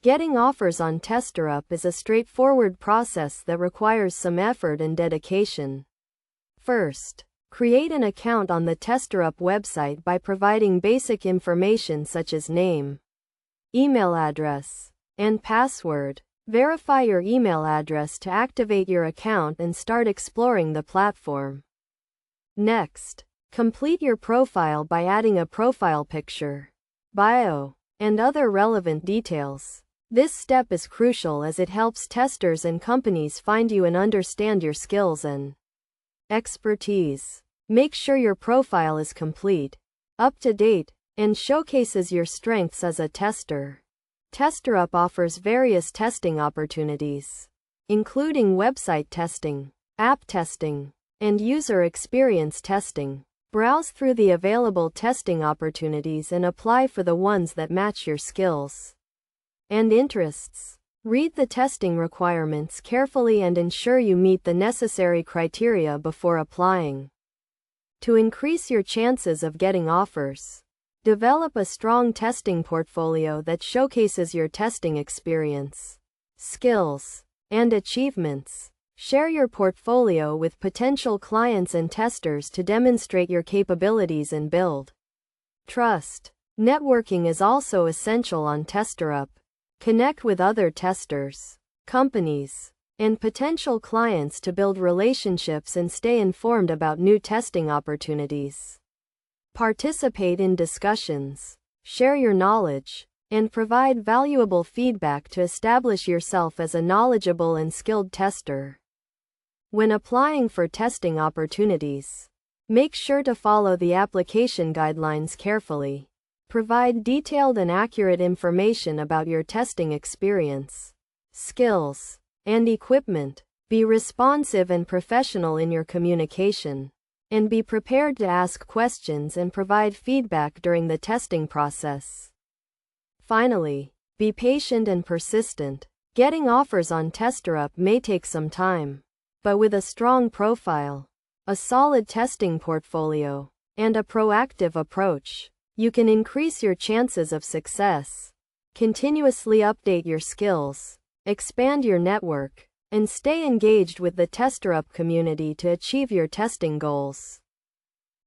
Getting offers on TesterUp is a straightforward process that requires some effort and dedication. First, create an account on the TesterUp website by providing basic information such as name, email address, and password. Verify your email address to activate your account and start exploring the platform. Next, complete your profile by adding a profile picture, bio, and other relevant details. This step is crucial as it helps testers and companies find you and understand your skills and expertise. Make sure your profile is complete, up to date, and showcases your strengths as a tester. TesterUp offers various testing opportunities, including website testing, app testing, and user experience testing. Browse through the available testing opportunities and apply for the ones that match your skills and interests. Read the testing requirements carefully and ensure you meet the necessary criteria before applying. To increase your chances of getting offers, develop a strong testing portfolio that showcases your testing experience, skills, and achievements. Share your portfolio with potential clients and testers to demonstrate your capabilities and build trust. Networking is also essential on TesterUp. Connect with other testers, companies, and potential clients to build relationships and stay informed about new testing opportunities. Participate in discussions, share your knowledge, and provide valuable feedback to establish yourself as a knowledgeable and skilled tester. When applying for testing opportunities, make sure to follow the application guidelines carefully. Provide detailed and accurate information about your testing experience, skills, and equipment. Be responsive and professional in your communication, and be prepared to ask questions and provide feedback during the testing process. Finally, be patient and persistent. Getting offers on TesterUp may take some time, but with a strong profile, a solid testing portfolio, and a proactive approach, you can increase your chances of success. Continuously update your skills, expand your network, and stay engaged with the TesterUp community to achieve your testing goals.